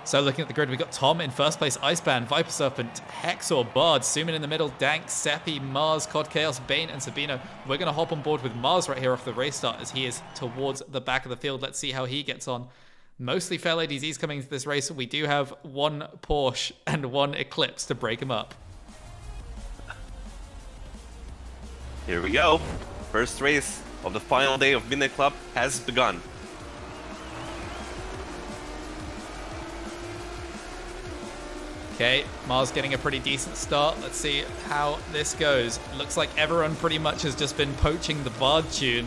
So looking at the grid, we've got Tom in first place, ICEBAN, ViperSerpent, Hexor, Bard, Suimin in the middle, Danx, Seppi, Mars, CODCAOS, Bane, and Sabino. We're going to hop on board with Mars right here off the race start as he is towards the back of the field. Let's see how he gets on. Mostly fair ADZs coming into this race. We do have one Porsche and one Eclipse to break him up. Here we go. First race of the final day of Midnight Club has begun. Okay, Mars getting a pretty decent start. Let's see how this goes. Looks like everyone pretty much has just been poaching the Bard tune.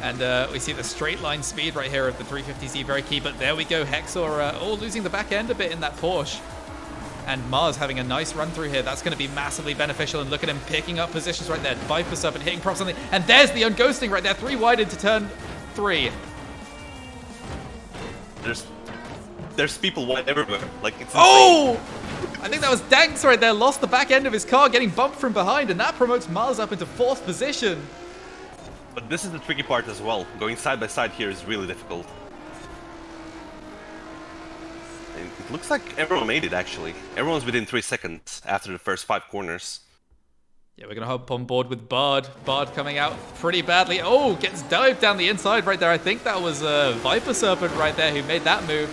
And we see the straight line speed right here of the 350Z, very key. But there we go, Hexor losing the back end a bit in that Porsche. And Mars having a nice run through here. That's going to be massively beneficial. And look at him picking up positions right there. ViperSerpent hitting props something. And there's the unghosting right there. 3 wide into turn 3. There's people wide everywhere. Like, it's insane. Oh! I think that was Danx right there. Lost the back end of his car, getting bumped from behind. And that promotes Mars up into 4th position. But this is the tricky part as well. Going side by side here is really difficult. And it looks like everyone made it, actually. Everyone's within 3 seconds after the first 5 corners. Yeah, we're going to hop on board with Bard. Bard coming out pretty badly. Oh, gets dived down the inside right there. I think that was ViperSerpent right there who made that move.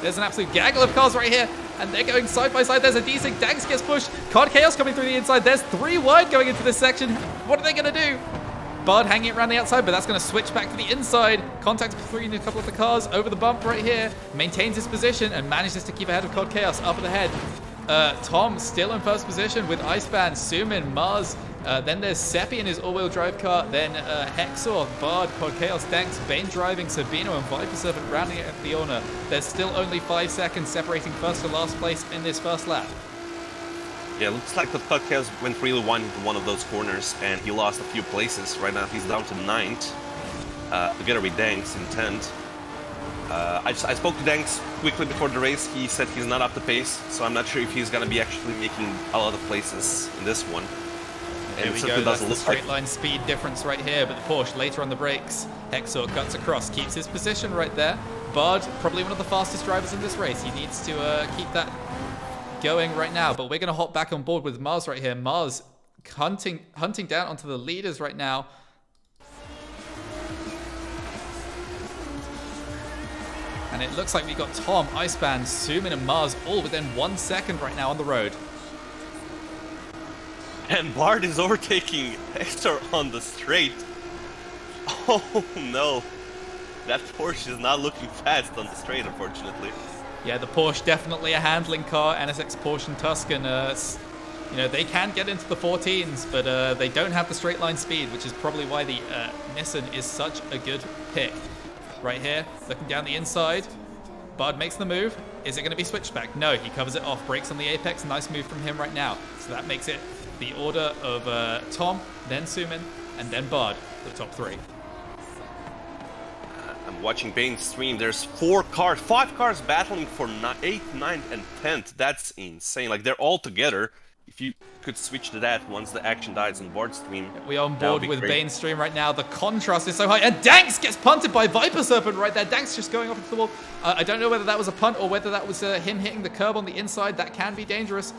There's an absolute gaggle of cars right here. And they're going side by side. There's a decent. Danx gets pushed. CODCAOS coming through the inside. There's 3 wide going into this section. What are they going to do? Bard hanging around the outside, but that's going to switch back to the inside. Contact between a couple of the cars over the bump right here. Maintains his position and manages to keep ahead of CODCAOS up at the head. Tom still in first position with ICEBAN, Suimin, Mars. Then there's Seppi in his all-wheel drive car. Then Hexor, Bard, CODCAOS, Danx, Bane Driving, Sabino, and ViperSerpent rounding out the honor. There's still only 5 seconds separating first to last place in this first lap. Yeah, looks like the CODCAOS went really wide into one of those corners, and he lost a few places. Right now he's down to 9th, together with Danx in 10th. I spoke to Danx quickly before the race. He said he's not up to pace, so I'm not sure if he's going to be actually making a lot of places in this one. There we go, that's the straight line speed difference right here, but the Porsche later on the brakes. Hexor cuts across, keeps his position right there. Bard, probably one of the fastest drivers in this race. He needs to keep that going right now, but we're going to hop back on board with Mars right here. Mars hunting down onto the leaders right now. And it looks like we got Tom, ICEBAN, Suimin, and Mars all within 1 second right now on the road. And Bard is overtaking Hector on the straight. Oh no, that Porsche is not looking fast on the straight, unfortunately. Yeah, the Porsche definitely a handling car. NSX Porsche and Tuscan, you know, they can get into the 14s, but they don't have the straight line speed, which is probably why the Nissan is such a good pick. Right here, looking down the inside. Bard makes the move. Is it going to be switched back? No, he covers it off. Brakes on the apex. Nice move from him right now. So that makes it the order of Tom, then Suimin, and then Bard, the top 3. I'm watching Bane's stream. There's 5 cars battling for 8th, 9th, and 10th. That's insane. Like, they're all together. If you could switch to that once the action dies on Bard's stream. We're on board with Bane's stream right now. The contrast is so high. And Danx gets punted by ViperSerpent right there. Danx just going off into the wall. I don't know whether that was a punt or whether that was him hitting the curb on the inside. That can be dangerous.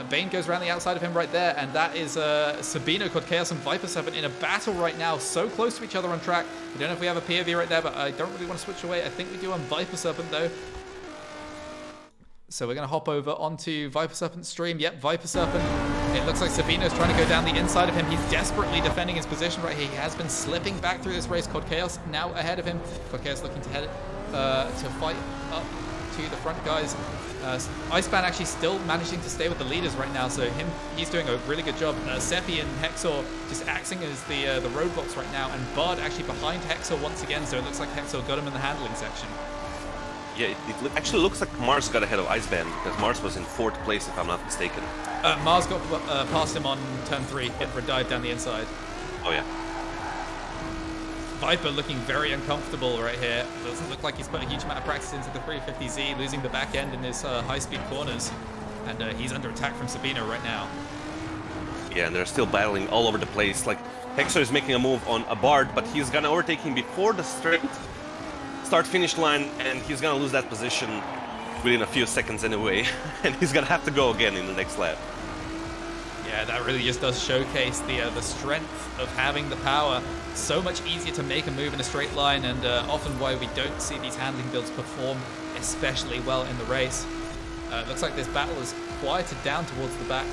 Bane goes around the outside of him right there. And that is Sabino, CODCAOS, and ViperSerpent in a battle right now. So close to each other on track. I don't know if we have a POV right there, but I don't really want to switch away. I think we do on ViperSerpent though. So we're going to hop over onto ViperSerpent's stream. Yep, ViperSerpent. It looks like Sabino's trying to go down the inside of him. He's desperately defending his position right here. He has been slipping back through this race. CODCAOS now ahead of him. CODCAOS looking to head to fight up to the front guys. ICEBAN actually still managing to stay with the leaders right now, so he's doing a really good job. Seppi and Hexor just acting as the roadblocks right now, and Bard actually behind Hexor once again, so it looks like Hexor got him in the handling section. Yeah, it actually looks like Mars got ahead of ICEBAN, because Mars was in 4th place, if I'm not mistaken. Mars got past him on turn 3, hit for a dive down the inside. Oh yeah. Viper looking very uncomfortable right here. Doesn't look like he's put a huge amount of practice into the 350Z, losing the back end in his high-speed corners. And he's under attack from Sabino right now. Yeah, and they're still battling all over the place. Like, Hexor is making a move on a Bard, but he's gonna overtake him before the straight. start-finish line, and he's gonna lose that position within a few seconds anyway, and he's gonna have to go again in the next lap. Yeah, that really just does showcase the strength of having the power. So much easier to make a move in a straight line, and often why we don't see these handling builds perform especially well in the race. Looks like this battle is quieted down towards the back.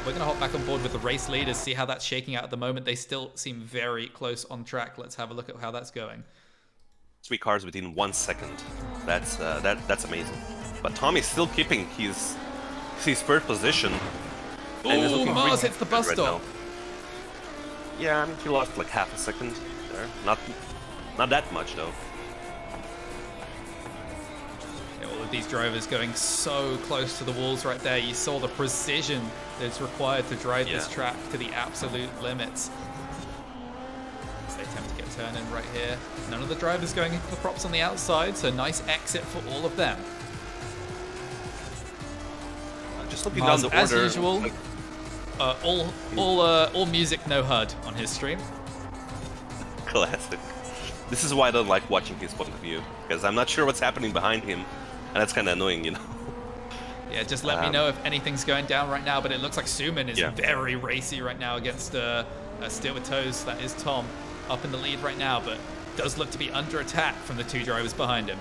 We're going to hop back on board with the race leaders, see how that's shaking out at the moment. They still seem very close on track. Let's have a look at how that's going. 3 cars within 1 second. That's amazing. But Tom is still keeping his first position. Oh, Mars hits the bus stop. Yeah, I mean, he lost like half a second there. Not that much though. Yeah, all of these drivers going so close to the walls right there. You saw the precision that's required to drive this track to the absolute limits. As they attempt to get a turn in right here. None of the drivers going into the props on the outside, so nice exit for all of them. Just looking down the order. As usual. All music, no HUD on his stream. Classic. This is why I don't like watching his point of view, because I'm not sure what's happening behind him, and that's kind of annoying, you know. Yeah, just let me know if anything's going down right now, but it looks like Suimin is very racy right now against Steer with Toes. That is Tom up in the lead right now, but does look to be under attack from the 2 drivers behind him.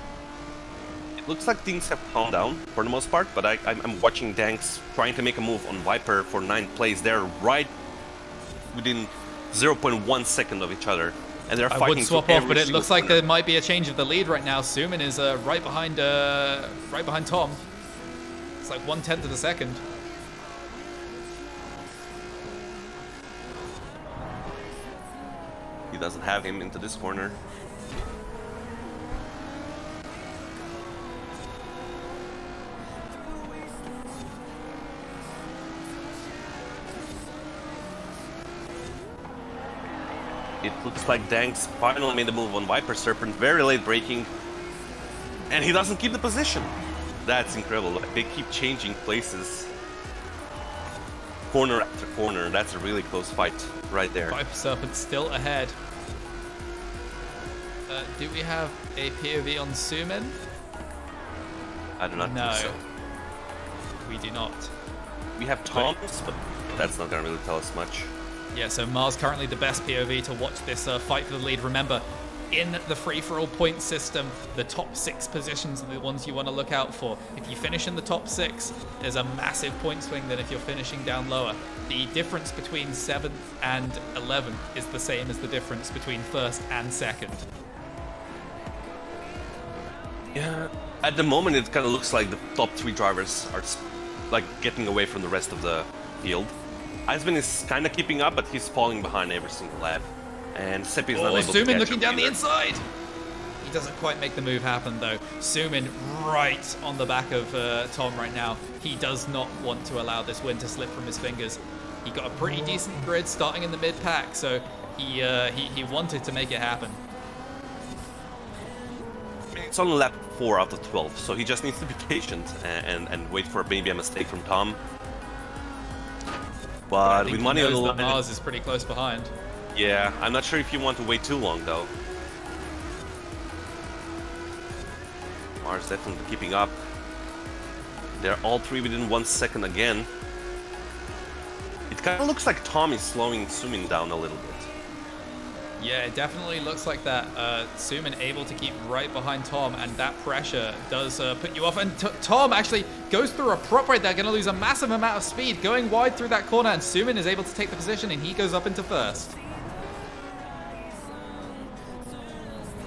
Looks like things have calmed down for the most part, but I'm watching Danx trying to make a move on Viper for 9th place. They're right within 0.1 second of each other, and they're fighting. I would swap off, but it looks like there might be a change of the lead right now. Suimin is right behind Tom. It's like 1/10 of a second. He doesn't have him into this corner. It looks like Danx finally made the move on ViperSerpent, very late braking, and he doesn't keep the position. That's incredible. Like, they keep changing places, corner after corner. That's a really close fight right there. ViperSerpent still ahead. Do we have a POV on Suimin? I do not think so. We do not. We have Tom's, but that's not going to really tell us much. Yeah, so Mars currently the best POV to watch this fight for the lead. Remember, in the free-for-all point system, the top 6 positions are the ones you want to look out for. If you finish in the top 6, there's a massive point swing than if you're finishing down lower. The difference between 7th and 11th is the same as the difference between 1st and 2nd. Yeah, at the moment it kind of looks like the top 3 drivers are like getting away from the rest of the field. ICEBAN is kind of keeping up, but he's falling behind every single lap. And Seppi is not able to catch Suimin looking him down either. the inside! He doesn't quite make the move happen, though. Suimin right on the back of Tom right now. He does not want to allow this win to slip from his fingers. He got a pretty decent grid starting in the mid-pack, so he wanted to make it happen. It's on lap 4 out of 12, so he just needs to be patient and wait for maybe a mistake from Tom. But with money on the line, Mars is pretty close behind. Yeah, I'm not sure if you want to wait too long though. Mars definitely keeping up. They're all 3 within 1 second again. It kind of looks like Tom is slowing Suimin down a little bit. Yeah, it definitely looks like that. Suimin able to keep right behind Tom, and that pressure does put you off. And Tom actually goes through a prop right there, going to lose a massive amount of speed, going wide through that corner, and Suimin is able to take the position, and he goes up into 1st.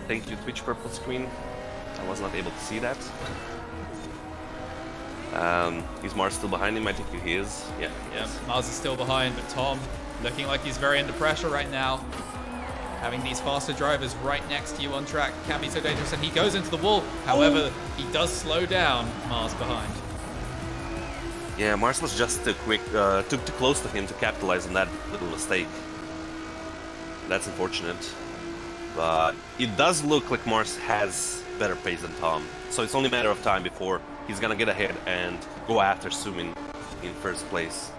Thank you, Twitch purple screen. I was not able to see that. Is Mars still behind him? I think he is. Yeah, Mars is still behind, but Tom looking like he's very under pressure right now. Having these faster drivers right next to you on track can be so dangerous, and he goes into the wall. However, he does slow down Mars behind. Yeah, Mars was just too quick, too close to him to capitalize on that little mistake. That's unfortunate. But it does look like Mars has better pace than Tom, so it's only a matter of time before he's gonna get ahead and go after Suimin in 1st place.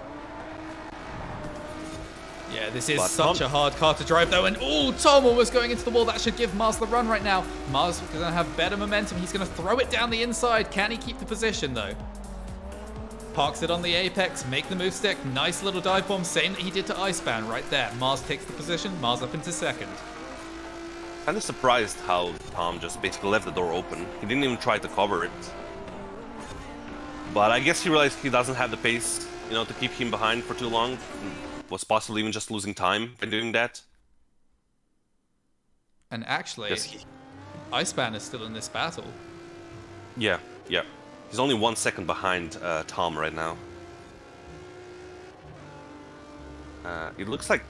Yeah, this is such a hard car to drive though, and oh, Tom almost going into the wall. That should give Mars the run right now. Mars is going to have better momentum. He's going to throw it down the inside. Can he keep the position though? Parks it on the apex, make the move stick. Nice little dive bomb, same that he did to ICEBAN right there. Mars takes the position, Mars up into second. Kind of surprised how Tom just basically left the door open. He didn't even try to cover it. But I guess he realized he doesn't have the pace, you know, to keep him behind for too long. Was possibly even just losing time by doing that. And actually, ICEBAN is still in this battle. Yeah. He's only 1 second behind Tom right now. It looks like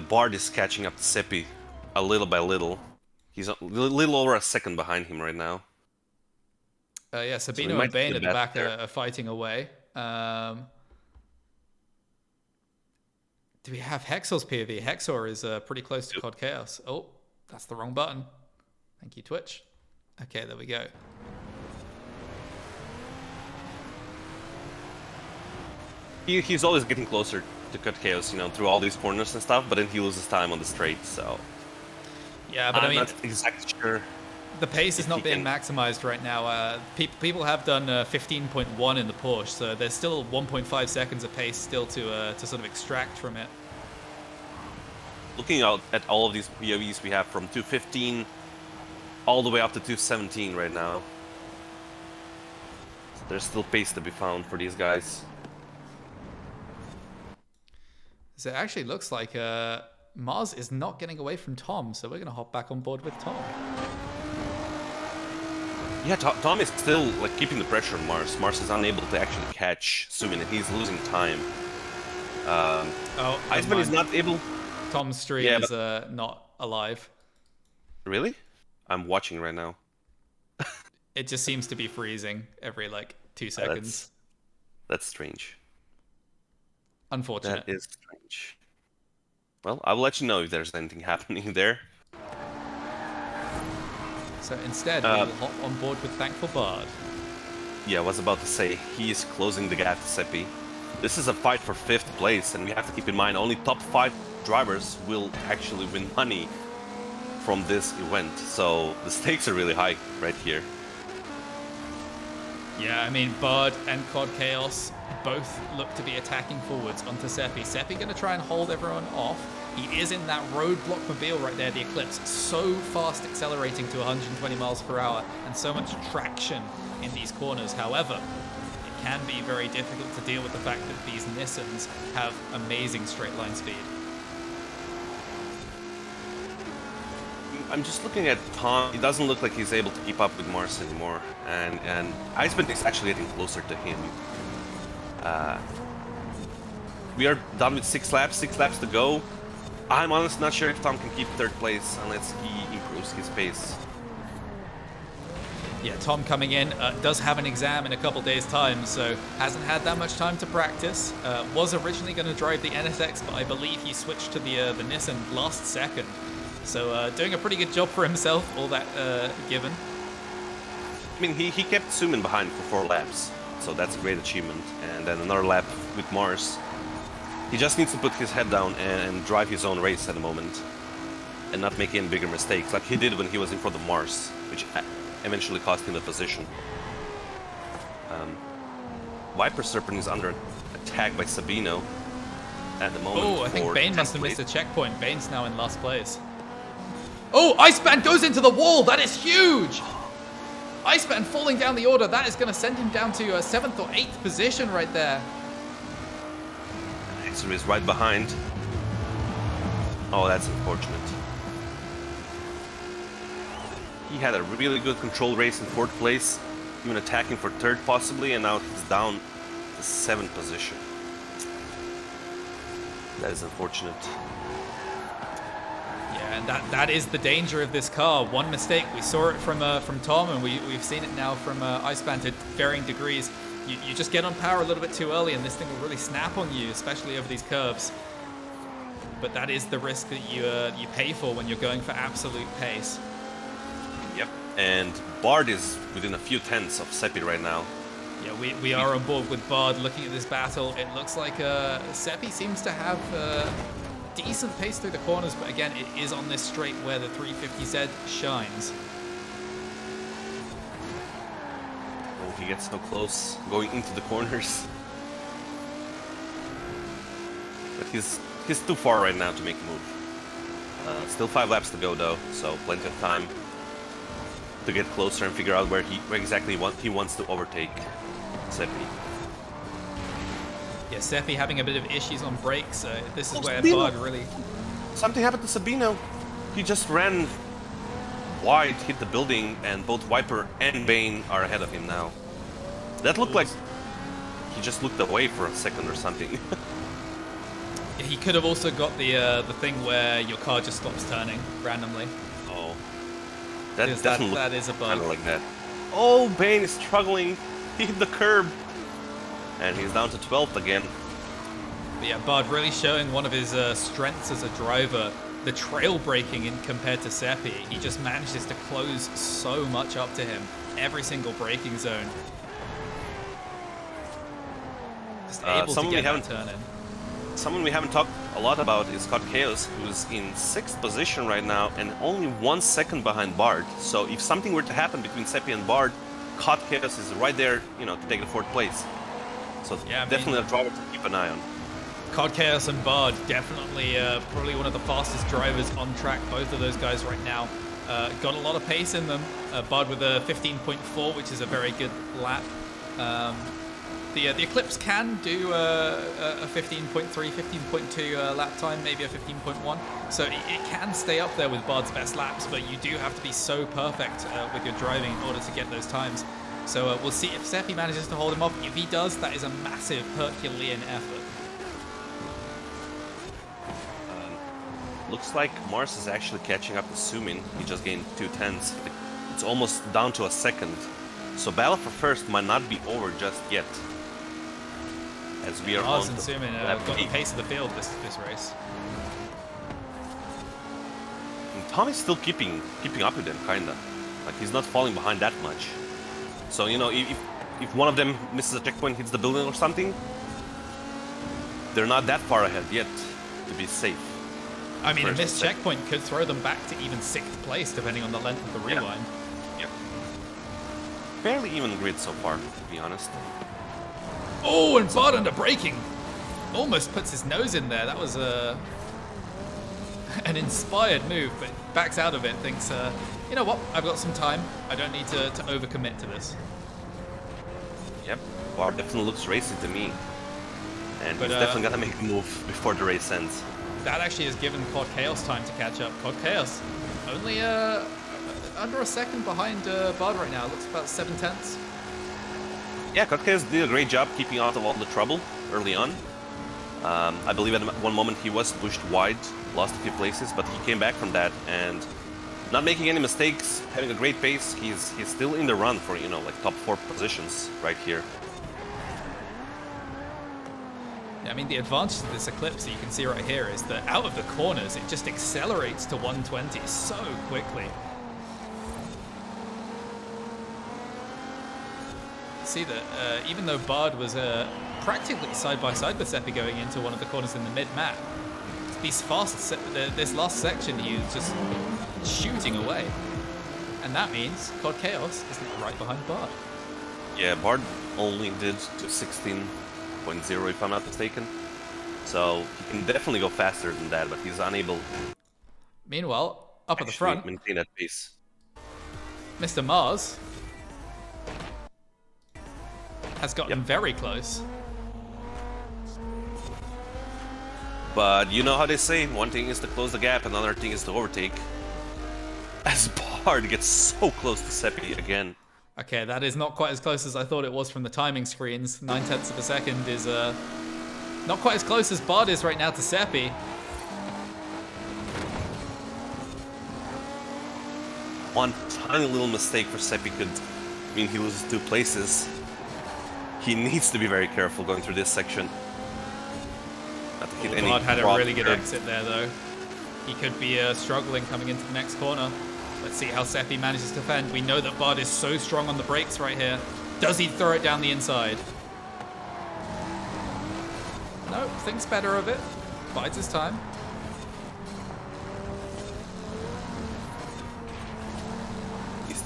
Bard is catching up to Seppi a little by little. He's a little over a second behind him right now. Yeah, Sabino and Bane at the back are fighting away. Do we have Hexor's POV? Hexor is pretty close to CODCAOS. Oh, that's the wrong button. Thank you, Twitch. Okay, there we go. He's always getting closer to CODCAOS, you know, through all these corners and stuff, but then he loses time on the straight, so... Yeah, but I mean... I'm not exactly sure. The pace is not being maximized right now. People have done 15.1 in the Porsche, so there's still 1.5 seconds of pace still to sort of extract from it. Looking out at all of these POVs we have from 215 all the way up to 217 right now. So there's still pace to be found for these guys. So it actually looks like Mars is not getting away from Tom, so we're going to hop back on board with Tom. Yeah, Tom is still like keeping the pressure on Mars. Mars is unable to actually catch Suimin, and he's losing time. ICEBAN is not able... Tom's stream is not alive. Really? I'm watching right now. It just seems to be freezing every like 2 seconds. That's strange. Unfortunate. That is strange. Well, I will let you know if there's anything happening there. So instead, we will hop on board with Thankful Bard. Yeah, I was about to say, he is closing the gap to Seppi. This is a fight for 5th place, and we have to keep in mind only top 5 drivers will actually win money from this event. So the stakes are really high right here. Yeah, I mean, Bard and CODCAOS both look to be attacking forwards onto Seppi. Seppi going to try and hold everyone off. He is in that roadblock mobile right there, the Eclipse, so fast accelerating to 120 miles per hour and so much traction in these corners. However, it can be very difficult to deal with the fact that these Nissans have amazing straight line speed. I'm just looking at Tom. He doesn't look like he's able to keep up with Mars anymore, and ICEBAN is actually getting closer to him. We are done with 6 laps to go. I'm honestly not sure if Tom can keep 3rd place unless he improves his pace. Yeah, Tom coming in does have an exam in a couple days' time, so hasn't had that much time to practice. Was originally going to drive the NSX, but I believe he switched to the Nissan last second. So doing a pretty good job for himself, all that given. I mean, he kept Suimin behind for 4 laps, so that's a great achievement. And then another lap with Mars. He just needs to put his head down and drive his own race at the moment, and not make any bigger mistakes like he did when he was in front of Mars, which eventually cost him the position. ViperSerpent is under attack by Sabino at the moment. Oh, I think Bane must have missed a checkpoint. Bane's now in last place. Oh, ICEBAN goes into the wall. That is huge. ICEBAN falling down the order. That is going to send him down to a 7th or 8th position right there. Hexor is right behind. Oh, that's unfortunate. He had a really good control race in 4th place, even attacking for 3rd possibly, and now he's down to 7th position. That is unfortunate. Yeah, and that is the danger of this car. One mistake, we saw it from Tom, and we've seen it now from ICEBAN to varying degrees. You just get on power a little bit too early, and this thing will really snap on you, especially over these curves. But that is the risk that you pay for when you're going for absolute pace. Yep, and Bard is within a few tenths of Seppi right now. Yeah, we are on board with Bard. Looking at this battle, it looks like Seppi seems to have decent pace through the corners, but again, it is on this straight where the 350Z shines. Oh, he gets so close, going into the corners. But he's too far right now to make a move. Still 5 laps to go though, so plenty of time to get closer and figure out where exactly he wants to overtake Seppi. Yeah, Seppi having a bit of issues on brakes. This is where Sabino. Bard really... Something happened to Sabino. He just ran wide, hit the building, and both Viper and Bane are ahead of him now. That looked like he just looked away for a second or something. He could have also got the thing where your car just stops turning randomly. Oh, that doesn't that is a bug. Kind of like that. Oh, Bane is struggling. He hit the curb, and he's down to 12th again. But yeah, Bard really showing one of his strengths as a driver. The trail braking in compared to Seppi. He just manages to close so much up to him. Every single braking zone. Just able to get that turn in. Someone we haven't talked a lot about is CODCAOS, who's in 6th position right now and only 1 second behind Bard. So if something were to happen between Seppi and Bard, CODCAOS is right there, you know, to take the 4th place. So yeah, definitely a driver to keep an eye on. CODCAOS and Bard, definitely probably one of the fastest drivers on track, both of those guys right now. Got a lot of pace in them. Bard with a 15.4, which is a very good lap. The Eclipse can do a 15.3, 15.2 lap time, maybe a 15.1. So it can stay up there with Bard's best laps, but you do have to be so perfect with your driving in order to get those times. So we'll see if Seppi manages to hold him off. If he does, that is a massive Herculean effort. Looks like Mars is actually catching up to Suimin. He just gained 2/10. It's almost down to a second. So battle for first might not be over just yet. As we are Mars on and Suimin got the pace of the field this race. And Tommy's still keeping up with them, kinda. Like he's not falling behind that much. So you know, if one of them misses a checkpoint, hits the building or something, they're not that far ahead yet to be safe. I mean, a missed checkpoint could throw them back to even 6th place, depending on the length of the rewind. Yeah. Fairly even grid so far, to be honest. Oh, and Bard under braking. Almost puts his nose in there. That was an inspired move, but backs out of it, thinks, you know what, I've got some time. I don't need to overcommit to this. Yep, Bard definitely looks racy to me. And he's definitely got to make a move before the race ends. That actually has given CODCAOS time to catch up. CODCAOS only under a second behind Bard right now. Looks about 7/10. Yeah, CODCAOS did a great job keeping out of all the trouble early on. I believe at one moment he was pushed wide, lost a few places, but he came back from that and not making any mistakes, having a great pace. He's still in the run for, you know, like top 4 positions right here. I mean, the advantage of this Eclipse that you can see right here is that out of the corners, it just accelerates to 120 so quickly. See that even though Bard was practically side by side with Seppi going into one of the corners in the mid-map, this last section he was just shooting away. And that means CODCAOS is right behind Bard. Yeah, Bard only did to 16.0 if I'm not mistaken. So he can definitely go faster than that, but he's unable. Meanwhile, up at the front, maintain that pace. Mr. Mars has gotten very close. But you know how they say, one thing is to close the gap, another thing is to overtake. As Bard gets so close to Seppi again. Okay, that is not quite as close as I thought it was from the timing screens. 9/10 of a second is not quite as close as Bard is right now to Seppi. One tiny little mistake for Seppi could mean he loses 2 places. He needs to be very careful going through this section. Not to hit any Bard had a really good exit there, though. He could be struggling coming into the next corner. Let's see how Seppi manages to defend. We know that Bard is so strong on the brakes right here. Does he throw it down the inside? No, thinks better of it. Bides his time.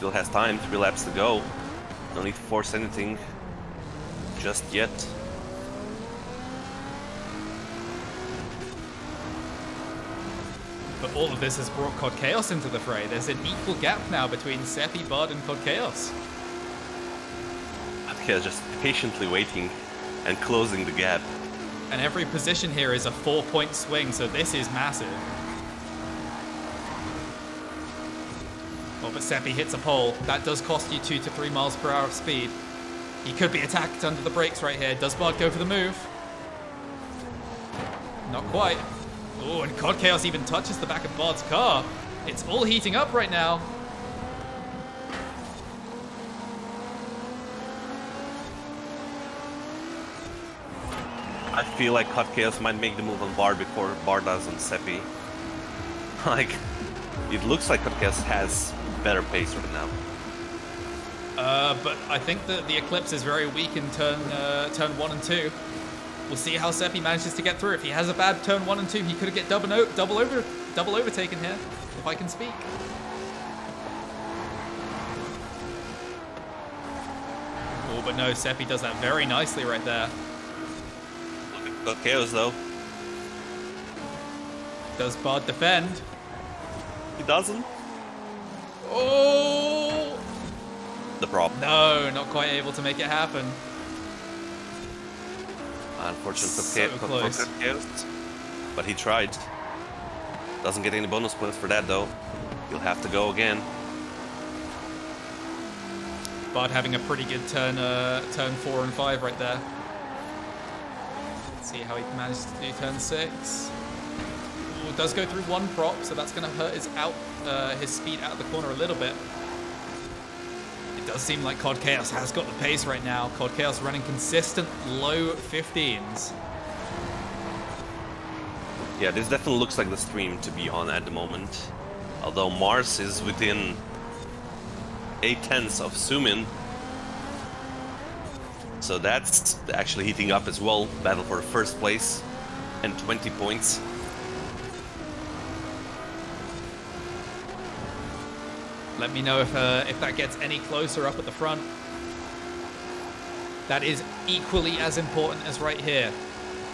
Still has time, 3 laps to go. No need to force anything just yet. But all of this has brought CODCAOS into the fray. There's an equal gap now between Seppi, Bard, and CODCAOS. CODCAOS just patiently waiting and closing the gap. And every position here is a 4-point swing, so this is massive. Oh, but Seppi hits a pole. That does cost you 2 to 3 miles per hour of speed. He could be attacked under the brakes right here. Does Bard go for the move? Not quite. Oh, and CODCAOS even touches the back of Bard's car. It's all heating up right now. I feel like CODCAOS might make the move on Bard before Bard does on Seppi. Like, it looks like CODCAOS has better pace right now. But I think that the Eclipse is very weak in turn 1 and 2. We'll see how Seppi manages to get through. If he has a bad turn 1 and 2, he could get double overtaken here, if I can speak. Oh, but no, Seppi does that very nicely right there. Look at CODCAOS though. Does Bard defend? He doesn't. Oh! The prop. No, not quite able to make it happen. Unfortunately So for close. CODCAOS. But he tried. Doesn't get any bonus points for that though. He'll have to go again. Bard having a pretty good turn 4 and 5 right there. Let's see how he manages to do turn 6. Ooh, does go through 1 prop, so that's going to hurt his speed out of the corner a little bit. It does seem like CODCAOS has got the pace right now. CODCAOS running consistent low 15s. Yeah, this definitely looks like the stream to be on at the moment. Although Mars is within 0.8 of Suimin. So that's actually heating up as well. Battle for the first place and 20 points. Let me know if that gets any closer up at the front. That is equally as important as right here.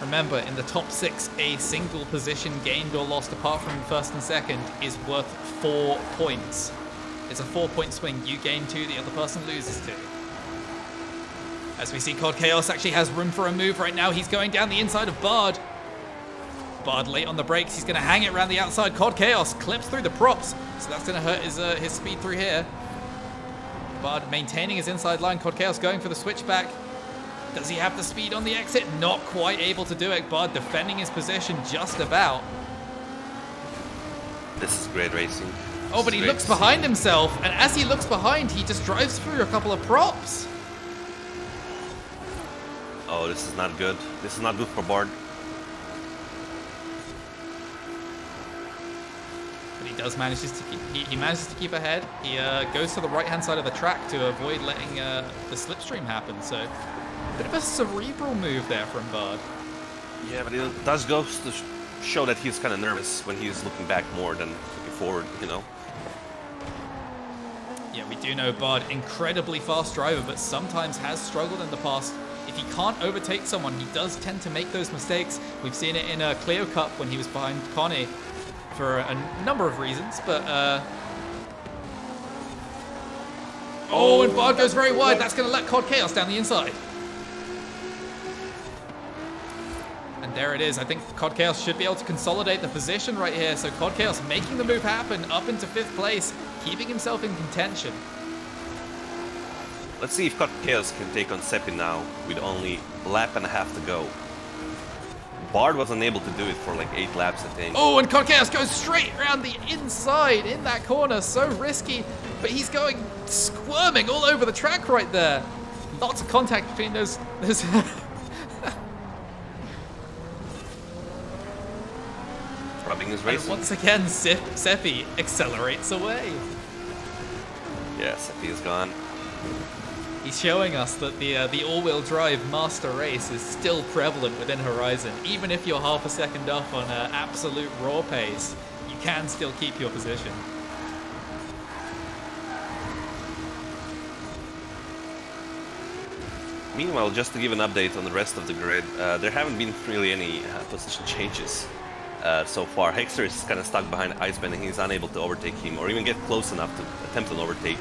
Remember, in the top 6, a single position gained or lost apart from first and second is worth 4 points. It's a 4-point swing. You gain 2, the other person loses 2. As we see, CODCAOS actually has room for a move right now. He's going down the inside of Bard. Bard late on the brakes. He's going to hang it around the outside. CODCAOS clips through the props, so that's going to hurt his speed through here. Bard maintaining his inside line. CODCAOS going for the switchback. Does he have the speed on the exit? Not quite able to do it. Bard defending his position just about. This is great racing. Oh, but he looks behind himself, and as he looks behind, he just drives through a couple of props. Oh, this is not good. This is not good for Bard. But he does manages to he manages to keep ahead. He goes to the right-hand side of the track to avoid letting the slipstream happen. So, a bit of a cerebral move there from Bard. Yeah, but it does go to show that he's kind of nervous when he's looking back more than looking forward, you know. Yeah, we do know Bard, incredibly fast driver, but sometimes has struggled in the past. If he can't overtake someone, he does tend to make those mistakes. We've seen it in a Clio Cup when he was behind Connie for a number of reasons, but oh, and Bard goes very wide. That's going to let CODCAOS down the inside. And there it is. I think CODCAOS should be able to consolidate the position right here. So CODCAOS making the move happen up into 5th place, keeping himself in contention. Let's see if CODCAOS can take on Seppi now with only a lap and a half to go. Bard was unable to do it for like 8 laps, I think. Oh, and CODCAOS goes straight around the inside in that corner. So risky, but he's going squirming all over the track right there. Lots of contact between those Rubbing his and racing. once again, Seppi accelerates away. Yeah, Seppi is gone. He's showing us that the all-wheel drive master race is still prevalent within Horizon. Even if you're half a second off on an absolute raw pace, you can still keep your position. Meanwhile, just to give an update on the rest of the grid, there haven't been really any position changes so far. Hexer is kind of stuck behind ICEBAN and he's unable to overtake him or even get close enough to attempt an overtake.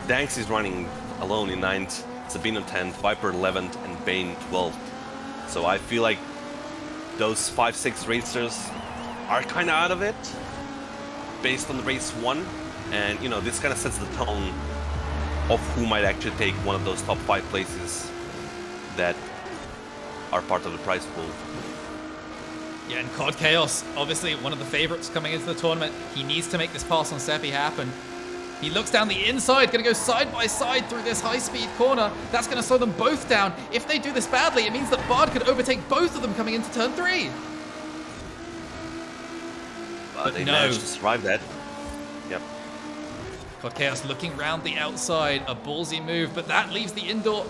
Danx is running alone in 9th, Sabino 10th, Viper 11th, and Bane 12th. So I feel like those 5-6 racers are kind of out of it based on the race 1. And, you know, this kind of sets the tone of who might actually take one of those top 5 places that are part of the prize pool. Yeah, and CODCAOS, obviously one of the favorites coming into the tournament. He needs to make this pass on Seppi happen. He looks down the inside, going to go side by side through this high-speed corner. That's going to slow them both down. If they do this badly, it means that Bard could overtake both of them coming into turn 3. But they managed to survive that. Yep. CODCAOS looking round the outside, a ballsy move, but that leaves the indoor.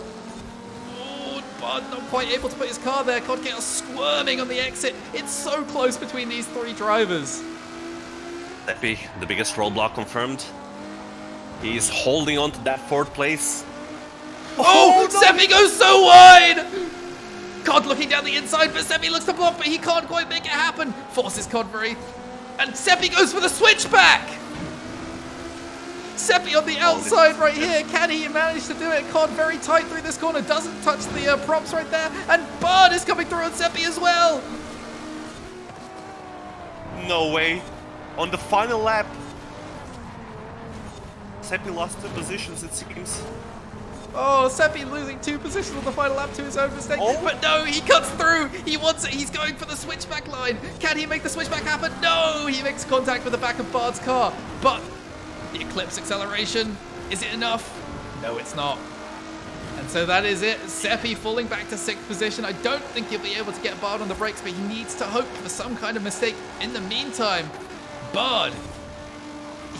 Oh, Bard not quite able to put his car there. CODCAOS squirming on the exit. It's so close between these 3 drivers. Seppi, the biggest roadblock confirmed. He's holding on to that 4th place. Oh, no. Seppi goes so wide! COD looking down the inside, but Seppi looks to block, but he can't quite make it happen. Forces COD very... And Seppi goes for the switchback! Seppi on the outside right here. Can he manage to do it? COD very tight through this corner. Doesn't touch the props right there. And Bard is coming through on Seppi as well. No way. On the final lap. Seppi lost 2 positions, it seems. Oh, Seppi losing 2 positions on the final lap to his own mistake. Oh. But no, he cuts through. He wants it. He's going for the switchback line. Can he make the switchback happen? No, he makes contact with the back of Bard's car. But the Eclipse acceleration, is it enough? No, it's not. And so that is it. Seppi falling back to 6th position. I don't think he'll be able to get Bard on the brakes, but he needs to hope for some kind of mistake. In the meantime, Bard,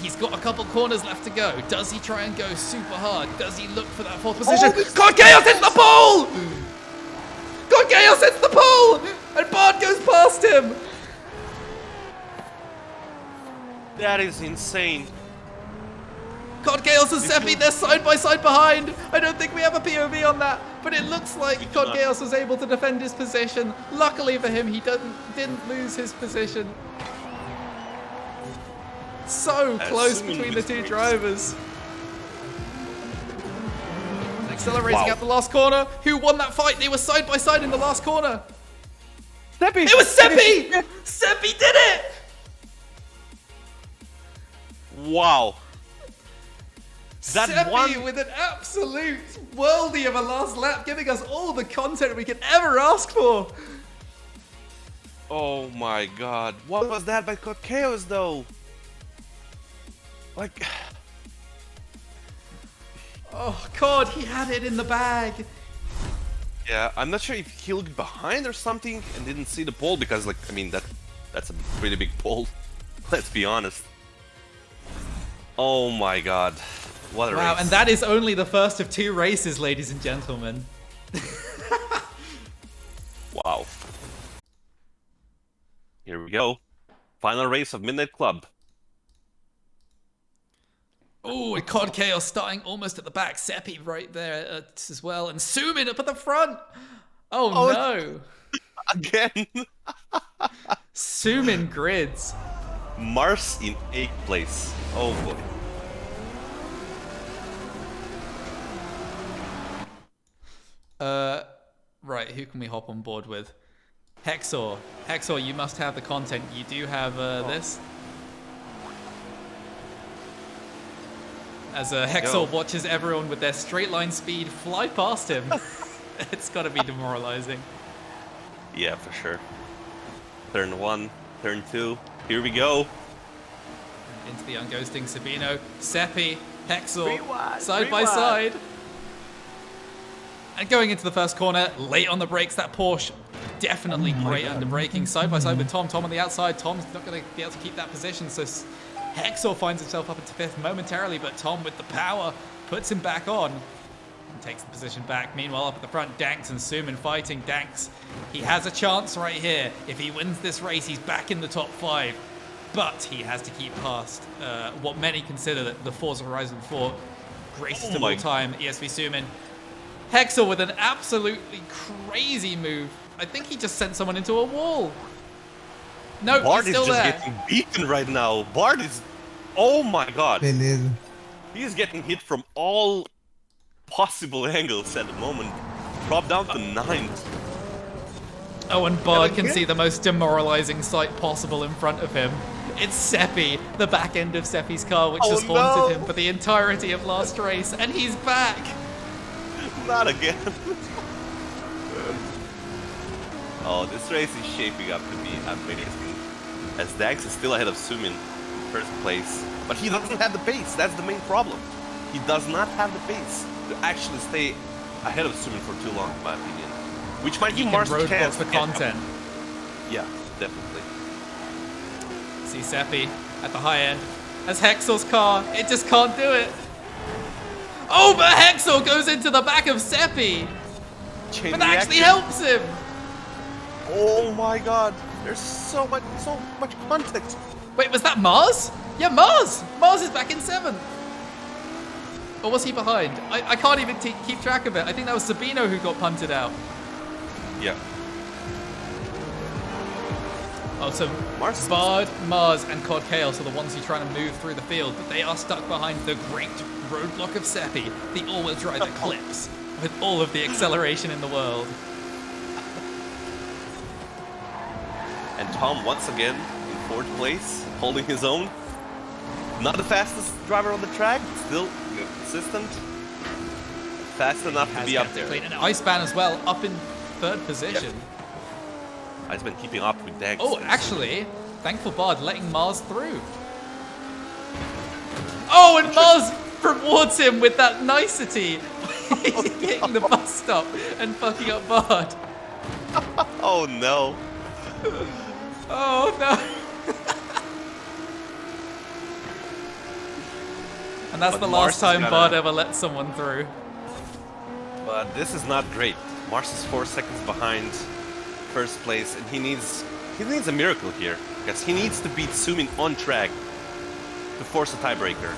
he's got a couple corners left to go. Does he try and go super hard? Does he look for that 4th position? CODCAOS hits the pole! CODCAOS hits the pole! And Bard goes past him! That is insane. CODCAOS and Seppi, they're side by side behind. I don't think we have a POV on that, but it looks like CODCAOS was able to defend his position. Luckily for him, he didn't lose his position. So close between the 2 drivers. Accelerating out the last corner. Who won that fight? They were side by side in the last corner. Seppi! It was Seppi! Seppi did it! Wow. That Seppi one with an absolute worldie of a last lap, giving us all the content we could ever ask for. Oh my god. What was that by CODCAOS though? Like... Oh god, he had it in the bag. Yeah, I'm not sure if he looked behind or something and didn't see the pole because, like, I mean, that's a pretty big pole. Let's be honest. Oh my god. What a Wow, race. and that is only the first of 2 races, ladies and gentlemen. Wow. Here we go. Final race of Midnight Club. Oh, and CODCAOS starting almost at the back. Seppi right there as well. And Suimin up at the front. Oh no. Again. Suimin grids. Mars in 8th place. Oh boy. Right, who can we hop on board with? Hexor. Hexor, you must have the content. You do have this. As Hexor watches everyone with their straight line speed fly past him. It's got to be demoralizing. Yeah, for sure. Turn 1, turn 2. Here we go. Into the unghosting Sabino. Seppi, Hexor, side by side. And going into the first corner, late on the brakes, that Porsche definitely great under braking. Side by side with Tom. Tom on the outside. Tom's not going to be able to keep that position, so Hexor finds himself up into 5th momentarily, but Tom with the power puts him back on and takes the position back. Meanwhile, up at the front, Danx and Suimin fighting. Danx, he has a chance right here. If he wins this race, he's back in the top 5, but he has to keep past what many consider the Forza Horizon 4 greatest of all time, ESV Suimin. Hexel with an absolutely crazy move. I think he just sent someone into a wall. No, Bard he's is still just there. getting beaten right now. Bard is... Oh my god. Beleza. He is getting hit from all possible angles at the moment. Drop down to 9th. Oh, and Bard Yeah, can yeah. see the most demoralizing sight possible in front of him. It's Seppi, the back end of Seppi's car, which Oh, has haunted no. him for the entirety of last race, and he's back. Not again. Oh, this race is shaping up to be amazing. As Danx is still ahead of Suimin in first place. But he doesn't have the pace, that's the main problem. He does not have the pace to actually stay ahead of Suimin for too long, in my opinion. Which might He give can Mars a roadblock chance the to get content. up. Yeah, definitely. See Seppi at the high end. As Hexel's car, it just can't do it. Oh, but Hexel goes into the back of Seppi, Chain but actually reaction. helps him. Oh my god, there's so much contact. Wait, was that Mars? Yeah, Mars! Mars is back in 7th. Or was he behind? I can't even keep track of it. I think that was Sabino who got punted out. Yeah. Oh, so Mars is- Bard, Mars, and CODCAOS are the ones who are trying to move through the field, but they are stuck behind the great roadblock of Seppi, the all-wheel drive Eclipse, with all of the acceleration in the world. And Tom once again in 4th place, holding his own. Not the fastest driver on the track, still consistent. Fast enough to Has be up kept it there. clean. And ICEBAN as well, up in 3rd position. I've been keeping up with Danx. Oh, actually, thankful Bard letting Mars through. Oh, and Mars rewards him with that nicety. Hitting the bus stop and fucking up Bard. Oh no. Oh no. And that's But the Mars last is time gonna- Bard ever let someone through. But this is not great. Mars is 4 seconds behind first place, and he needs a miracle here. Because he needs to beat Suimin on track to force a tiebreaker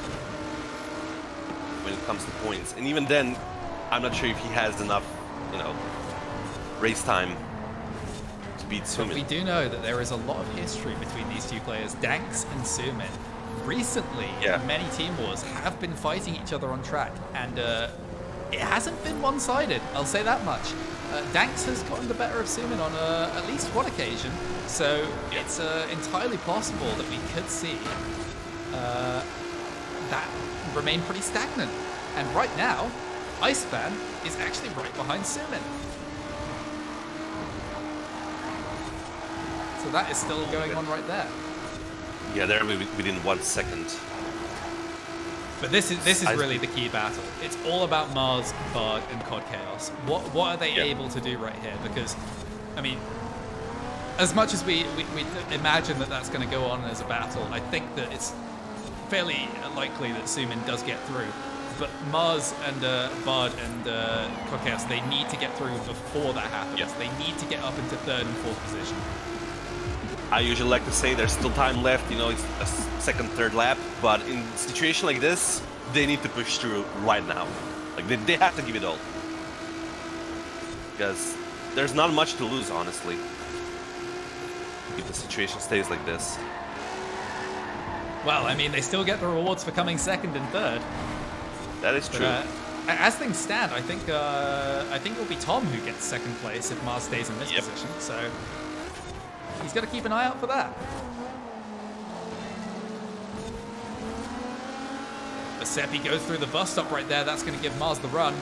when it comes to points. And even then, I'm not sure if he has enough, race time to beat But we Suimin. do know that there is a lot of history between these two players, Danx and Suimin. Recently, Yeah. many team wars have been fighting each other on track, and it hasn't been one-sided, I'll say that much. Danx has gotten the better of Suimin on at least one occasion, so it's entirely possible that we could see that remain pretty stagnant. And right now, ICEBAN is actually right behind Suimin. So that is still going on right there. Yeah, they're within 1 second. But this is I really think- the key battle. It's all about Mars, Bard, and CODCAOS. What are they Yeah. able to do right here? Because, I mean, as much as we imagine that that's going to go on as a battle, I think that it's fairly likely that Suimin does get through. But Mars and Bard and CODCAOS, they need to get through before that happens. Yeah. They need to get up into 3rd and 4th position. I usually like to say there's still time left, it's a second, third lap, but in a situation like this, they need to push through right now. Like, they have to give it all. Because there's not much to lose, honestly, if the situation stays like this. Well, I mean, they still get the rewards for coming 2nd and 3rd. That is But, true. as things stand, I think it'll be Tom who gets 2nd place if Mars stays in this Yep. position. So he's got to keep an eye out for that. But Seppi goes through the bus stop right there. That's going to give Mars the run.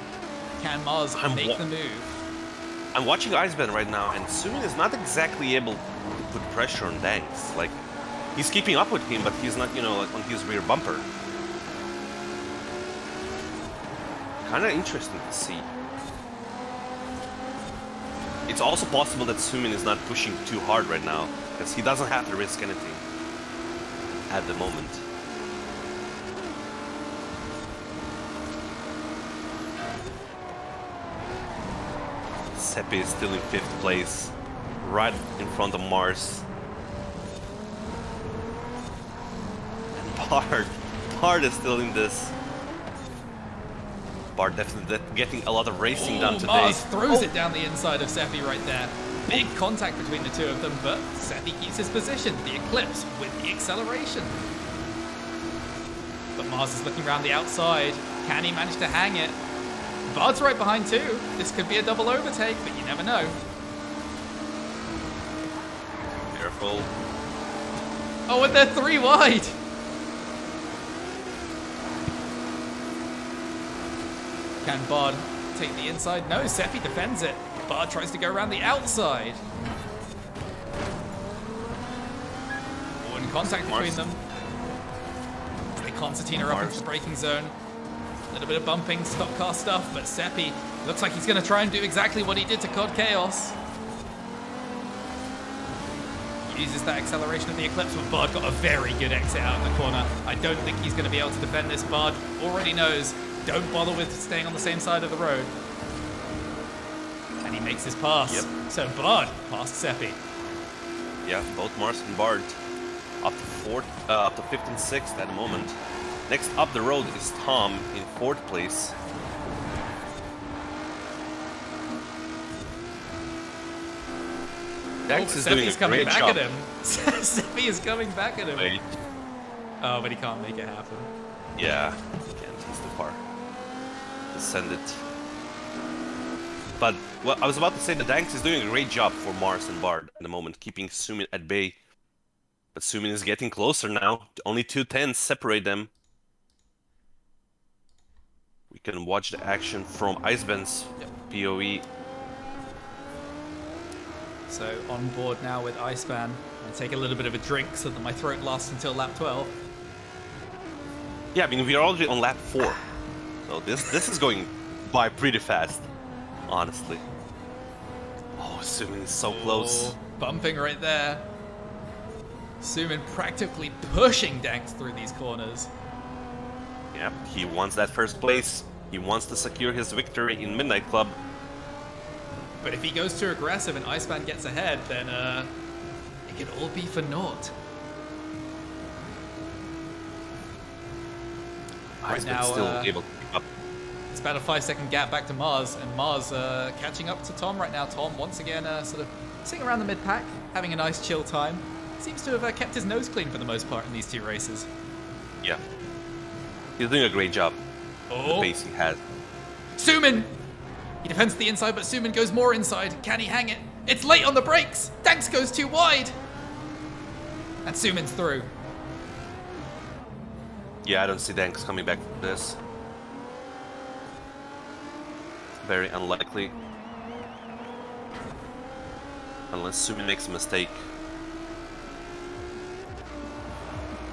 Can Mars make the move? I'm watching ICEBAN right now, and Suimin is not exactly able to put pressure on Danx. Like, he's keeping up with him, but he's not, like on his rear bumper. Kind of interesting to see. It's also possible that Suimin is not pushing too hard right now, because he doesn't have to risk anything at the moment. Seppi is still in 5th place, right in front of Mars. And Bard is still in this. Bard definitely getting a lot of racing done today. Mars throws it down the inside of Seppi right there. Big contact between the two of them, but Seppi keeps his position. The Eclipse with the acceleration. But Mars is looking around the outside. Can he manage to hang it? Bard's right behind too. This could be a double overtake, but you never know. Careful. Oh, and they're 3 wide. Can Bard take the inside? No, Seppi defends it. Bard tries to go around the outside. Oh, in contact between them. They concertina up into the braking zone. A little bit of bumping, stock car stuff, but Seppi looks like he's going to try and do exactly what he did to CODCAOS. Uses that acceleration of the Eclipse, but Bard got a very good exit out of the corner. I don't think he's going to be able to defend this. Bard already knows, don't bother with staying on the same side of the road. And he makes his pass. Yep. So Bard past Seppi. Yeah, both Mars and Bard up to 5th and 6th at the moment. Next up the road is Tom in 4th place. Danx is doing a great job. At him. Seppi is coming back at him. Wait. Oh, but he can't make it happen. Yeah, he can't. He's too far. Descend it. But well, I was about to say that Danx is doing a great job for Mars and Bard at the moment, keeping Suimin at bay. But Suimin is getting closer now. Only 2 tenths separate them. We can watch the action from ICEBAN's POE. So on board now with ICEBAN. I take a little bit of a drink so that my throat lasts until lap 12. Yeah, I mean we are already on lap 4, so this is going by pretty fast, honestly. Oh, Suimin is so close. Bumping right there. Suimin practically pushing Danx through these corners. Yeah, he wants that first place. He wants to secure his victory in Midnight Club. But if he goes too aggressive and ICEBAN gets ahead, then it could all be for naught. Right now, still able to pick up. It's about a 5-second gap back to Mars, and Mars catching up to Tom right now. Tom once again sort of sitting around the mid-pack, having a nice chill time. Seems to have kept his nose clean for the most part in these 2 races. Yeah. He's doing a great job. Oh. The pace he has. Suimin! He defends the inside, but Suimin goes more inside. Can he hang it? It's late on the brakes! Danx goes too wide! And Suimin's through. Yeah, I don't see Danx coming back from this. Very unlikely. Unless Suimin makes a mistake.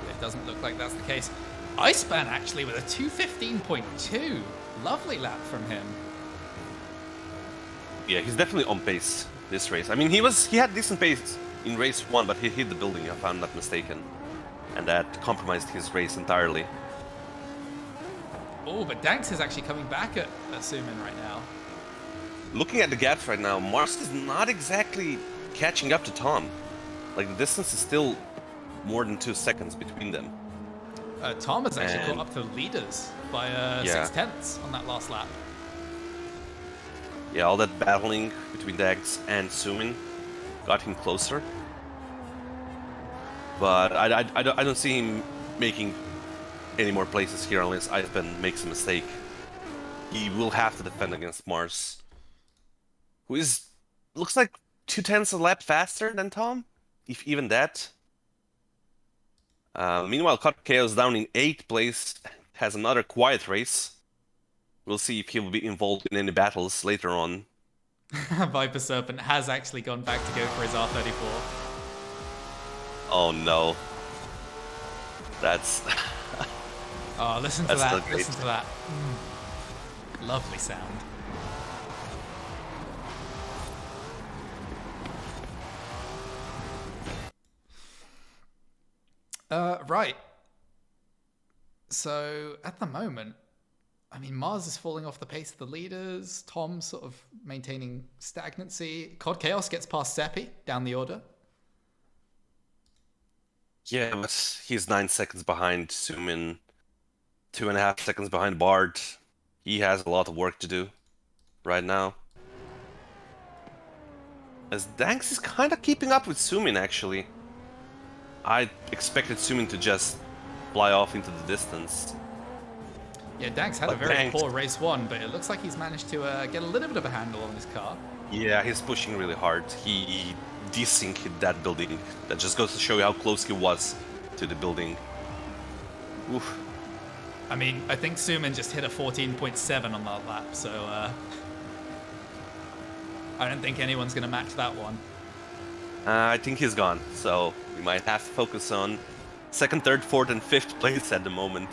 It doesn't look like that's the case. ICEBAN actually with a 2:15.2. Lovely lap from him. Yeah, he's definitely on pace this race. I mean, he had decent pace in race 1, but he hit the building, if I'm not mistaken. And that compromised his race entirely. Oh, but Danx is actually coming back at Suimin right now. Looking at the gaps right now, Mars is not exactly catching up to Tom. Like, the distance is still more than 2 seconds between them. Tom has actually caught up to the leaders by 6 tenths on that last lap. Yeah, all that battling between Danx and Suimin got him closer. But I don't see him making any more places here unless ICEBAN makes a mistake. He will have to defend against Mars, who looks like 2 tenths a lap faster than Tom, if even that. Meanwhile, CODCAOS down in 8th place has another quiet race. We'll see if he will be involved in any battles later on. ViperSerpent has actually gone back to go for his R34. Oh no. That's... Oh, listen to that. Listen to that. Lovely sound. Right. So, at the moment, I mean, Mars is falling off the pace of the leaders. Tom's sort of maintaining stagnancy. CODCAOS gets past Seppi down the order. Yeah, but he's 9 seconds behind Suimin, 2.5 seconds behind Bard. He has a lot of work to do right now. As Danx is kind of keeping up with Suimin, actually. I expected Suimin to just fly off into the distance. Yeah, Danx had a very poor race one, but it looks like he's managed to get a little bit of a handle on his car. Yeah, he's pushing really hard. He desync hit that building. That just goes to show you how close he was to the building. Oof. I mean, I think Suimin just hit a 14.7 on that lap, so I don't think anyone's going to match that one. I think he's gone, so we might have to focus on second, third, fourth, and fifth place at the moment.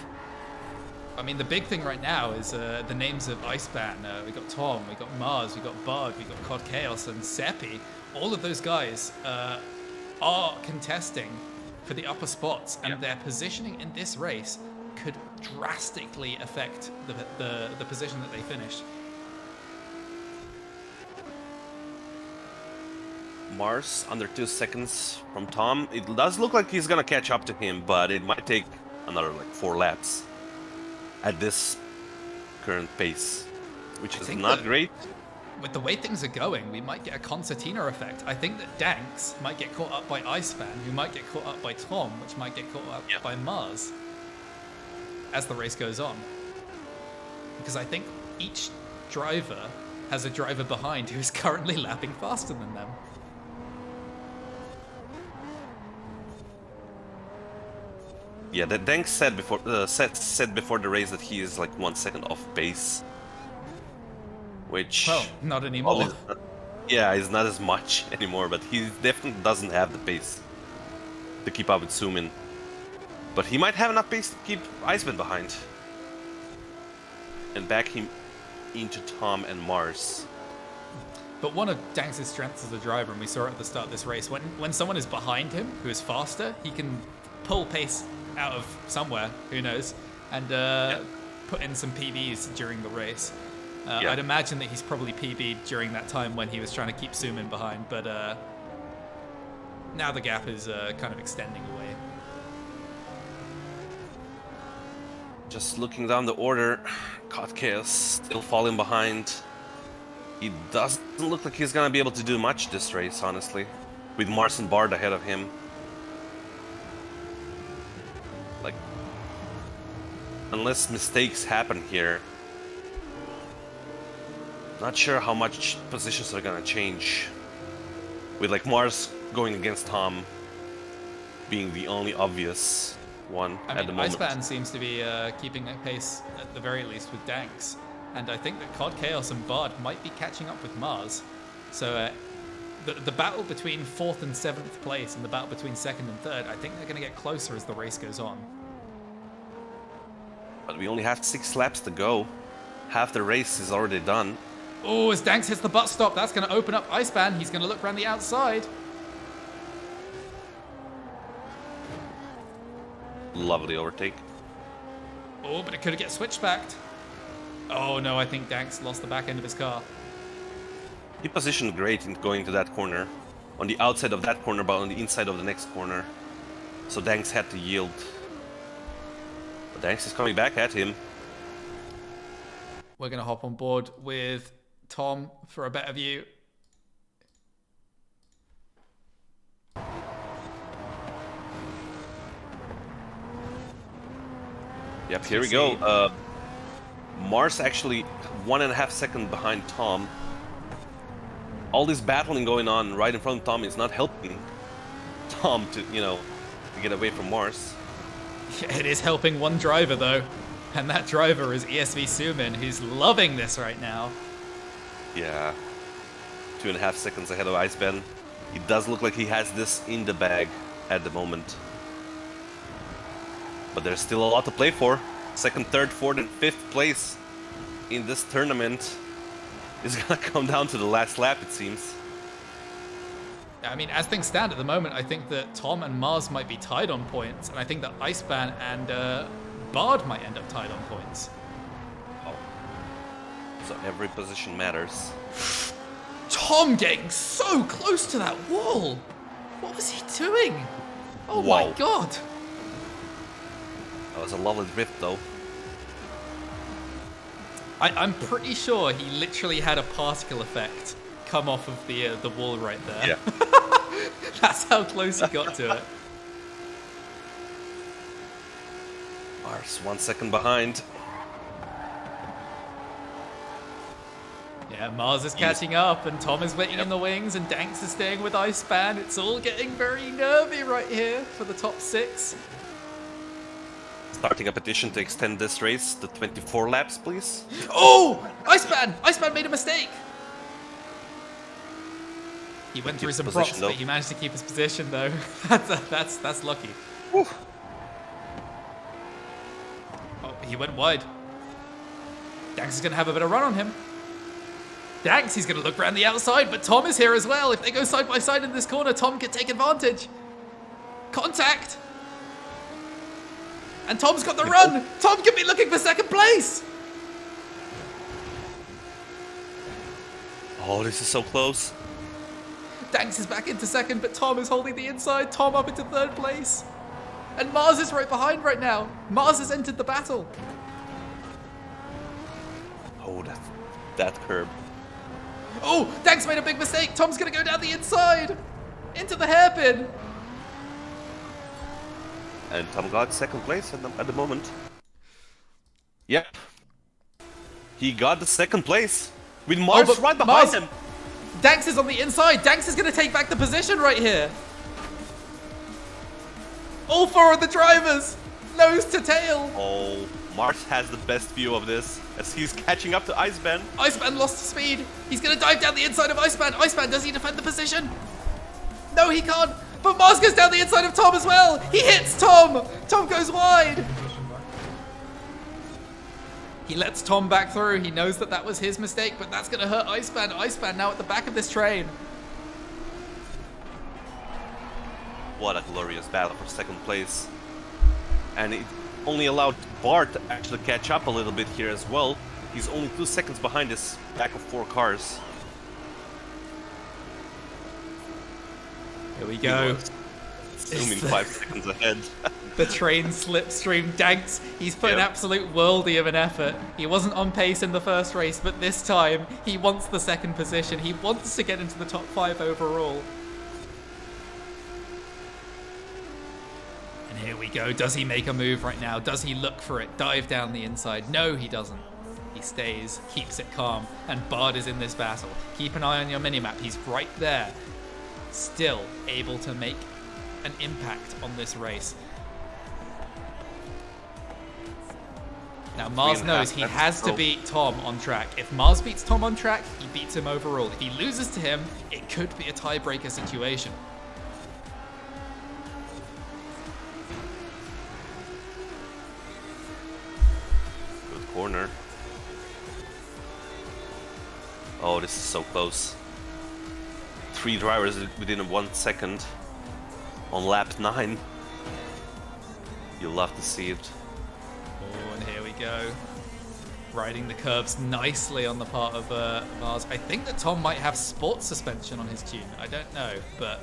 I mean, the big thing right now is the names of ICEBAN. We got Tom, we got Mars, we got Bard, we got CODCAOS, and Seppi. All of those guys are contesting for the upper spots, and their positioning in this race could drastically affect the position that they finished. Mars under 2 seconds from Tom. It does look like he's gonna catch up to him, but it might take another like 4 laps at this current pace, which is not great. With the way things are going, we might get a concertina effect. I think that Danx might get caught up by ICEBAN, who might get caught up by Tom, which might get caught up by Mars as the race goes on. Because I think each driver has a driver behind who's currently lapping faster than them. Yeah, that Danx said before the race that he is like 1 second off pace, which not anymore. Yeah, it's not as much anymore, but he definitely doesn't have the pace to keep up with Suimin. But he might have enough pace to keep ICEBAN behind and back him into Tom and Mars. But one of Danx's strengths as a driver, and we saw it at the start of this race, when someone is behind him who is faster, he can pull pace out of somewhere, who knows, and put in some PBs during the race. I'd imagine that he's probably PB'd during that time when he was trying to keep Suimin behind, but now the gap is kind of extending away. Just looking down the order, CODCAOS still falling behind. He doesn't look like he's gonna be able to do much this race, honestly, with Mars and Bard ahead of him. Like, unless mistakes happen here, not sure how much positions are gonna change. With like Mars going against Tom being the only obvious one at the moment. ICEBAN seems to be keeping a pace at the very least with Danx, and I think that CODCAOS and Bard might be catching up with Mars. So the battle between 4th and 7th place and the battle between 2nd and 3rd, I think they're going to get closer as the race goes on. But we only have 6 laps to go. Half the race is already done. Oh, as Danx hits the bus stop, that's going to open up ICEBAN. He's going to look around the outside. Lovely overtake. Oh, but it could get switchbacked. Oh no, I think Danx lost the back end of his car. He positioned great in going to that corner. On the outside of that corner, but on the inside of the next corner. So Danx had to yield. But Danx is coming back at him. We're going to hop on board with Tom for a better view. Yep, here we go. Mars actually 1.5 seconds behind Tom. All this battling going on right in front of Tom is not helping Tom to, to get away from Mars. Yeah, it is helping one driver though, and that driver is ESV Suimin, who's loving this right now. Yeah, 2.5 seconds ahead of ICEBAN. It does look like he has this in the bag at the moment. But there's still a lot to play for. 2nd, 3rd, 4th, and 5th place in this tournament is gonna come down to the last lap, it seems. I mean, as things stand at the moment, I think that Tom and Mars might be tied on points, and I think that ICEBAN and Bard might end up tied on points. Oh. So every position matters. Tom getting so close to that wall! What was he doing? Oh wow. My god! That was a lovely drift, though. I'm pretty sure he literally had a particle effect come off of the wall right there. Yeah. That's how close he got to it. Mars 1 second behind. Yeah, Mars is catching up, and Tom is waiting in the wings, and Danx is staying with ICEBAN. It's all getting very nervy right here for the top 6. Starting a petition to extend this race to 24 laps, please. Oh! ICEBAN! ICEBAN made a mistake! He went through some props, but he managed to keep his position, though. That's lucky. Whew. Oh, he went wide. Danx is going to have a bit of run on him. Danx, he's going to look around the outside, but Tom is here as well. If they go side by side in this corner, Tom can take advantage. Contact. And Tom's got the run. Tom could be looking for second place. Oh, this is so close. Danx is back into second, but Tom is holding the inside. Tom up into third place. And Mars is right behind right now. Mars has entered the battle. Oh, that curb. Oh, Danx made a big mistake. Tom's going to go down the inside. Into the hairpin. And Tom got second place at the moment. Yep. He got the second place. With Mars right behind him. Danx is on the inside. Danx is going to take back the position right here. All 4 of the drivers. Nose to tail. Oh, Mars has the best view of this as he's catching up to ICEBAN. ICEBAN lost speed. He's going to dive down the inside of ICEBAN. ICEBAN, does he defend the position? No, he can't. But Mars goes down the inside of Tom as well. He hits Tom. Tom goes wide. He lets Tom back through. He knows that that was his mistake, but that's going to hurt ICEBAN. ICEBAN now at the back of this train. What a glorious battle for second place. And it only allowed Bart to actually catch up a little bit here as well. He's only 2 seconds behind his back of 4 cars. Here we go. Zooming 5 seconds ahead. The train slipstream. Danx, he's put an absolute worldie of an effort. He wasn't on pace in the first race, but this time he wants the second position. He wants to get into the top 5 overall. And here we go. Does he make a move right now? Does he look for it? Dive down the inside? No, he doesn't. He stays, keeps it calm, and Bard is in this battle. Keep an eye on your minimap. He's right there. Still able to make an impact on this race. Now, Mars knows he has to beat Tom on track. If Mars beats Tom on track, he beats him overall. If he loses to him, it could be a tiebreaker situation. Good corner. Oh, this is so close. 3 drivers within 1 second on lap 9. You'll love to see it. Oh, and here we go. Riding the curves nicely on the part of Mars. I think that Tom might have sports suspension on his tune. I don't know, but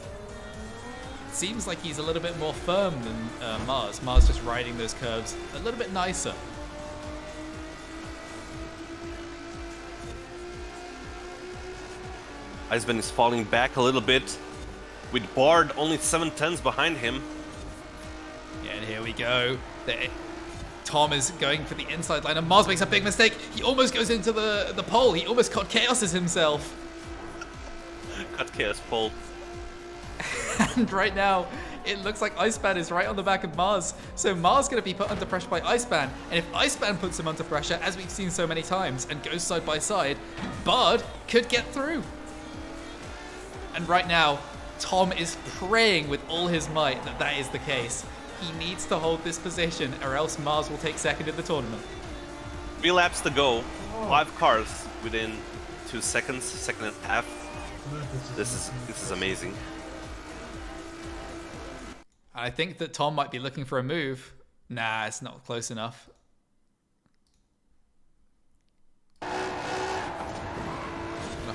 it seems like he's a little bit more firm than Mars. Mars just riding those curves a little bit nicer. ICEBAN is falling back a little bit, with Bard only 7/10 behind him. Yeah, and here we go. Tom is going for the inside line, and Mars makes a big mistake. He almost goes into the pole. He almost CODCAOSes himself. CODCAOS pole. And right now, it looks like ICEBAN is right on the back of Mars. So Mars going to be put under pressure by ICEBAN. And if ICEBAN puts him under pressure, as we've seen so many times, and goes side by side, Bard could get through. And right now, Tom is praying with all his might that that is the case. He needs to hold this position, or else Mars will take second in the tournament. 3 laps to go. 5 cars within 2 seconds, second and a half. This is amazing. I think that Tom might be looking for a move. Nah, it's not close enough. Gonna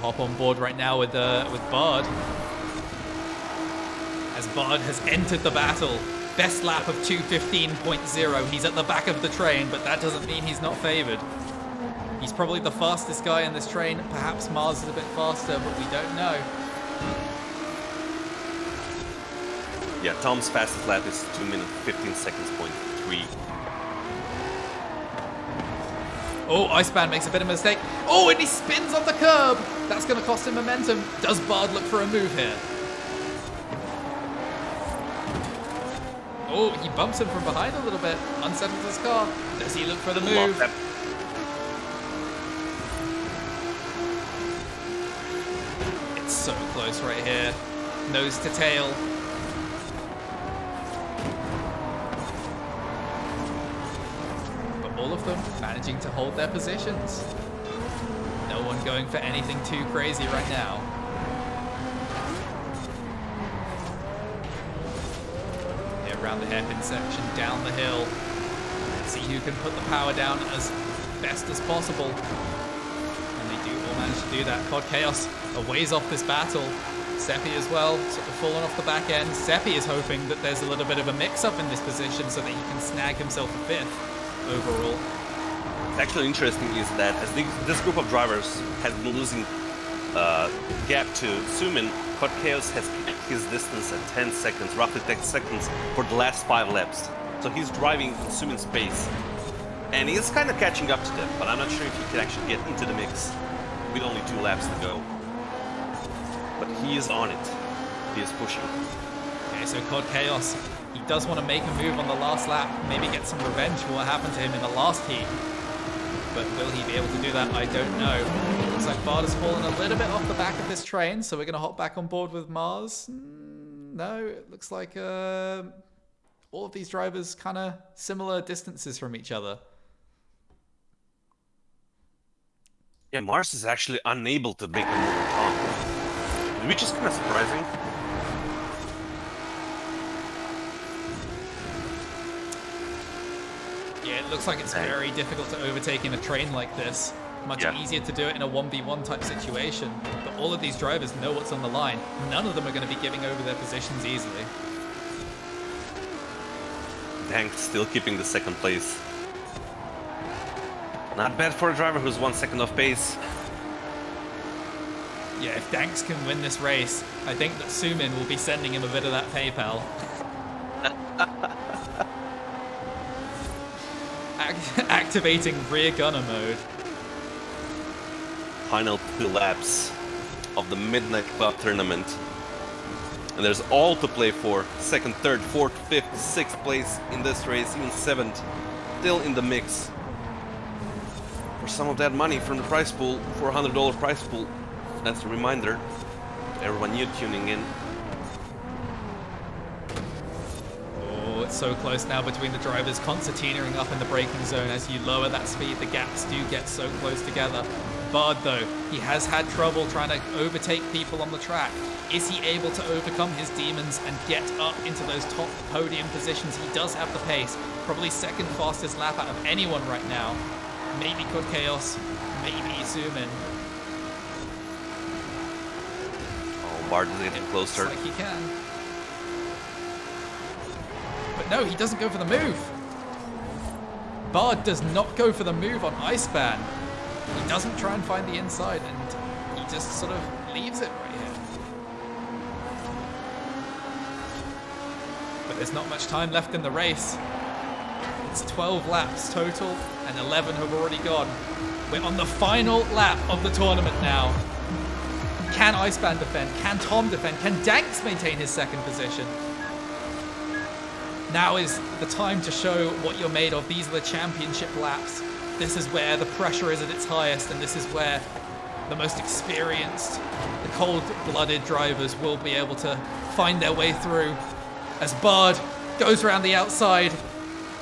hop on board right now with Bard. As Bard has entered the battle. Best lap of 2:15.0. He's at the back of the train, but that doesn't mean he's not favored. He's probably the fastest guy in this train. Perhaps Mars is a bit faster, but we don't know. Yeah, Tom's fastest lap is 2 minutes 15 seconds, .3. Oh, ICEBAN makes a bit of a mistake. Oh, and he spins on the curb. That's going to cost him momentum. Does Bard look for a move here? Oh, he bumps him from behind a little bit. Unsettles his car. Does he look for the move? It's so close right here. Nose to tail. All of them managing to hold their positions. No one going for anything too crazy right now. Here around the hairpin section, down the hill. Let's see who can put the power down as best as possible. And they do all manage to do that. CODCAOS a ways off this battle. Seppi as well, sort of falling off the back end. Seppi is hoping that there's a little bit of a mix-up in this position so that he can snag himself a 5th. Overall. What's actually interesting is that as this group of drivers has been losing gap to Suimin, CODCAOS has kept his distance at 10 seconds, roughly 10 seconds for the last 5 laps. So he's driving in Suimin's pace. And he's kind of catching up to them, but I'm not sure if he can actually get into the mix with only 2 laps to go. But he is on it. He is pushing. Okay, so CODCAOS, he does want to make a move on the last lap, maybe get some revenge for what happened to him in the last heat. But will he be able to do that? I don't know. Looks like Bard has fallen a little bit off the back of this train, so we're going to hop back on board with Mars. No, it looks like all of these drivers kind of similar distances from each other. Yeah, Mars is actually unable to make a move on Tom, which is kind of surprising. Yeah, it looks like it's very difficult to overtake in a train like this. Much easier to do it in a 1v1 type situation. But all of these drivers know what's on the line. None of them are going to be giving over their positions easily. Danx still keeping the 2nd place. Not bad for a driver who's 1 second off pace. Yeah, if Danx can win this race, I think that Suimin will be sending him a bit of that PayPal. Activating rear gunner mode. Final 2 laps of the Midnight Club tournament. And there's all to play for. 2nd, 3rd, 4th, 5th, 6th place in this race, even 7th. Still in the mix. For some of that money from the prize pool, $400 prize pool. That's a reminder. Everyone new tuning in. It's so close now between the drivers, concertinaing up in the braking zone. As you lower that speed, the gaps do get so close together. Bard, though, he has had trouble trying to overtake people on the track. Is he able to overcome his demons and get up into those top podium positions? He does have the pace. Probably 2nd fastest lap out of anyone right now. Maybe CODCAOS, maybe Suimin. Oh, Bard is getting closer. Looks like he can. But no, he doesn't go for the move. Bard does not go for the move on ICEBAN. He doesn't try and find the inside, and he just sort of leaves it right here. But there's not much time left in the race. It's 12 laps total, and 11 have already gone. We're on the final lap of the tournament now. Can ICEBAN defend? Can Tom defend? Can Danx maintain his 2nd position? Now is the time to show what you're made of. These are the championship laps. This is where the pressure is at its highest, and this is where the most experienced, the cold-blooded drivers will be able to find their way through. As Bard goes around the outside,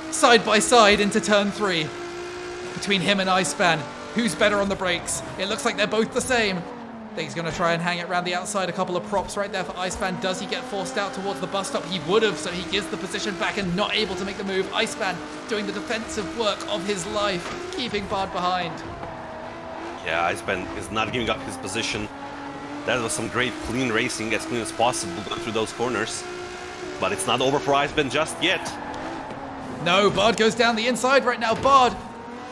side by side into turn 3. Between him and ICEBAN, who's better on the brakes? It looks like they're both the same. He's going to try and hang it around the outside. A couple of props right there for ICEBAN. Does he get forced out towards the bus stop? He would have, so he gives the position back and not able to make the move. ICEBAN doing the defensive work of his life, keeping Bard behind. Yeah, ICEBAN is not giving up his position. That was some great clean racing, as clean as possible, going through those corners. But it's not over for ICEBAN just yet. No, Bard goes down the inside right now. Bard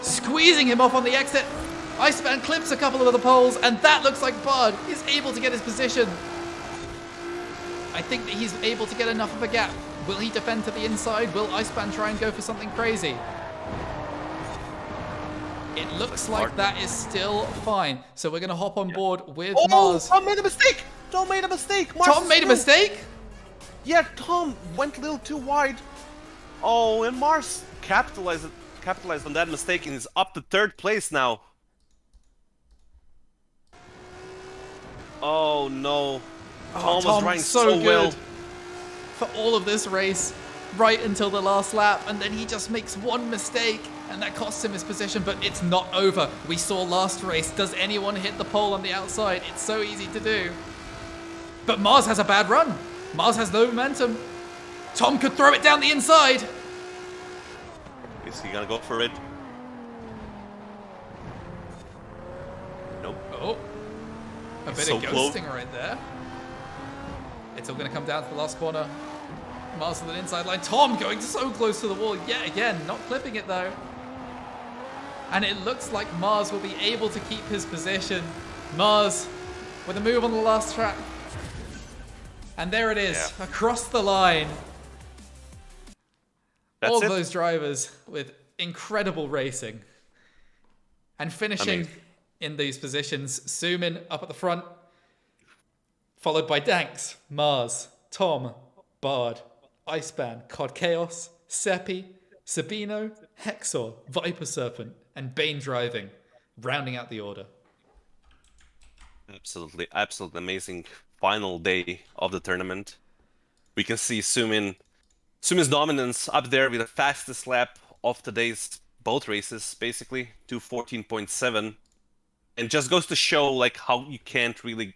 squeezing him off on the exit. ICEBAN clips a couple of the poles, and that looks like Bard is able to get his position. I think that he's able to get enough of a gap. Will he defend to the inside? Will ICEBAN try and go for something crazy? It looks like that is still fine. So we're going to hop on board with Mars. Tom made a mistake! Tom made a mistake! Tom made a mistake? Yeah, Tom went a little too wide. Oh, and Mars capitalized on that mistake and is up to 3rd place now. Oh no. Tom was riding so well for all of this race, right until the last lap, and then he just makes one mistake, and that costs him his position, but it's not over. We saw last race. Does anyone hit the pole on the outside? It's so easy to do. But Mars has a bad run. Mars has no momentum. Tom could throw it down the inside. Is he gonna go for it? Nope. Oh. A bit of ghosting right there. It's all going to come down to the last corner. Mars to the inside line. Tom going so close to the wall yet again. Not clipping it though. And it looks like Mars will be able to keep his position. Mars with a move on the last track. And there it is. Yeah. Across the line. All those drivers with incredible racing. And finishing in these positions. Suimin up at the front. Followed by Danx, Mars, Tom, Bard, ICEBAN, CODCAOS, Seppi, Sabino, Hexor, ViperSerpent, and Bane Driving, rounding out the order. Absolutely amazing final day of the tournament. We can see Suimin's dominance up there with the fastest lap of today's both races, basically, 2:14.7. And just goes to show like how you can't really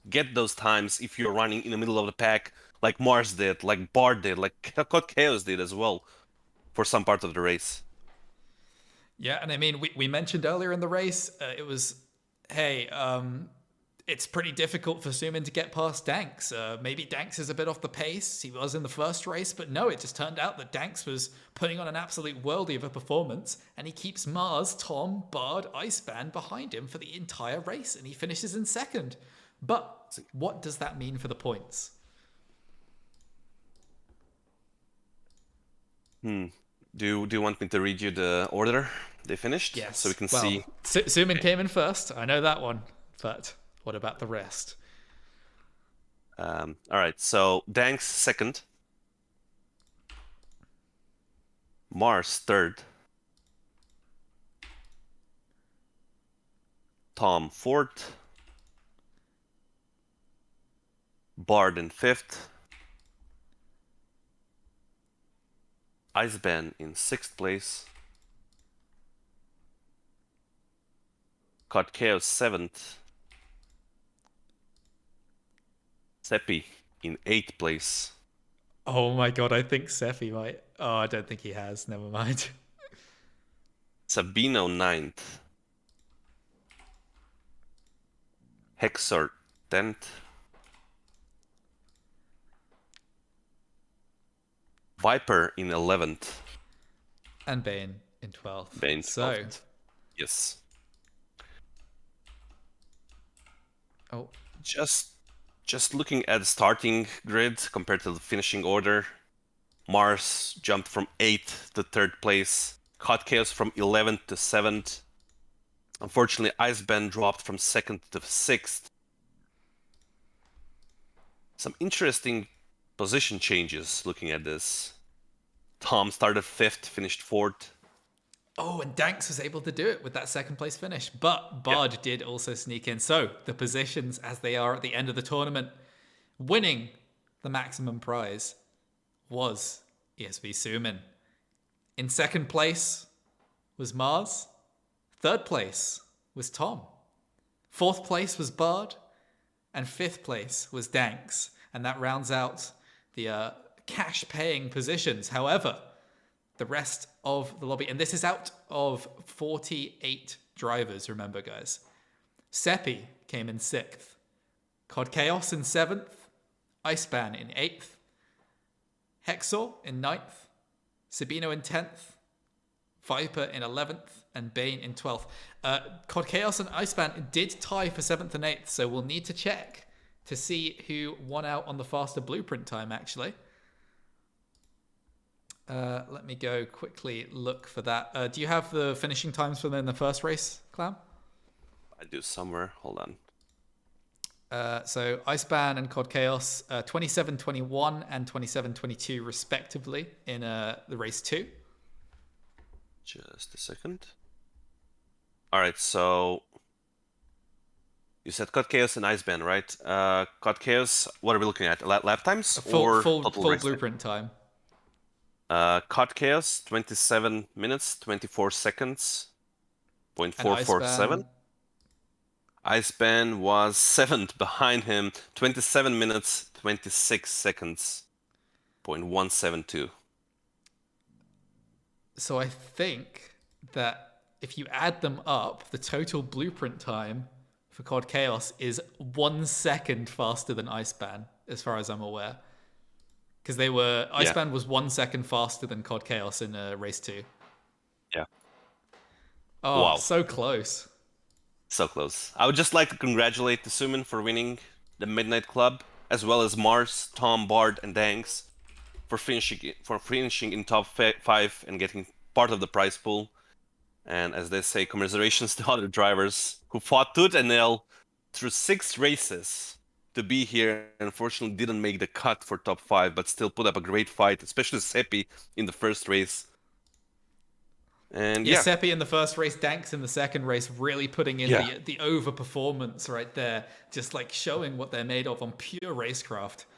get those times if you're running in the middle of the pack, like Mars did, like Bard did, like CODCAOS did as well, for some part of the race. Yeah, and I mean, we mentioned earlier in the race, it was, hey, it's pretty difficult for Suimin to get past Danx. Maybe Danx is a bit off the pace. He was in the first race, but no, it just turned out that Danx was putting on an absolute worldie of a performance, and he keeps Mars, Tom, Bard, ICEBAN behind him for the entire race, and he finishes in 2nd. But what does that mean for the points? Do you want me to read you the order they finished? Yes. So we can see. Suimin came in first. I know that one. But what about the rest? All right. So Danx 2nd. Mars 3rd. Tom 4th. Bard in 5th. ICEBAN in 6th place. CODCAOS 7th. Seppi in 8th place. Oh my god, I think Seppi might. Oh, I don't think he has. Never mind. Sabino 9th. Hexor 10th. Viper in 11th. And Bane in 12th. Bane 12th. So, yes. Oh. Just looking at the starting grid compared to the finishing order, Mars jumped from 8th to 3rd place. CODCAOS from 11th to 7th. Unfortunately, ICEBAN dropped from 2nd to 6th. Some interesting position changes looking at this. Tom started 5th, finished 4th. Oh, and Danx was able to do it with that 2nd place finish. But Bard did also sneak in. So the positions as they are at the end of the tournament, winning the maximum prize was ESV Suimin. In 2nd place was Mars. 3rd place was Tom. 4th place was Bard. And 5th place was Danx. And that rounds out the cash-paying positions. However, the rest of the lobby, and this is out of 48 drivers, remember, guys. Seppi came in 6th. CODCAOS in 7th. ICEBAN in 8th. Hexor in 9th. Sabino in 10th. Viper in 11th. and Bane in 12th. CODCAOS and ICEBAN did tie for 7th and 8th, so we'll need to check to see who won out on the faster blueprint time, actually. Let me go quickly look for that. Do you have the finishing times for them in the first race, Clam? I do somewhere. Hold on. So ICEBAN and CODCAOS, 27:21 and 27:22 respectively in the race 2. Just a second. All right, so you said CODCAOS and ICEBAN, right? CODCAOS, what are we looking at? Lap times or full total race blueprint time? CODCAOS, 27 minutes, 24 seconds, 0.447. ICEBAN was 7th behind him, 27 minutes, 26 seconds, 0.172. So I think that if you add them up, the total blueprint time for CODCAOS is 1 second faster than ICEBAN, as far as I'm aware. Because ICEBAN was 1 second faster than CODCAOS in race 2. Yeah. Oh, wow. So close. So close. I would just like to congratulate the Suimin for winning the Midnight Club, as well as Mars, Tom, Bard, and Danx for finishing in top 5 and getting part of the prize pool. And as they say, commiserations to other drivers who fought tooth and nail through 6 races to be here. Unfortunately, didn't make the cut for top 5, but still put up a great fight, especially Seppi in the first race. And yeah, Seppi in the first race, Danx in the second race, really putting in the overperformance right there, just like showing what they're made of on pure racecraft.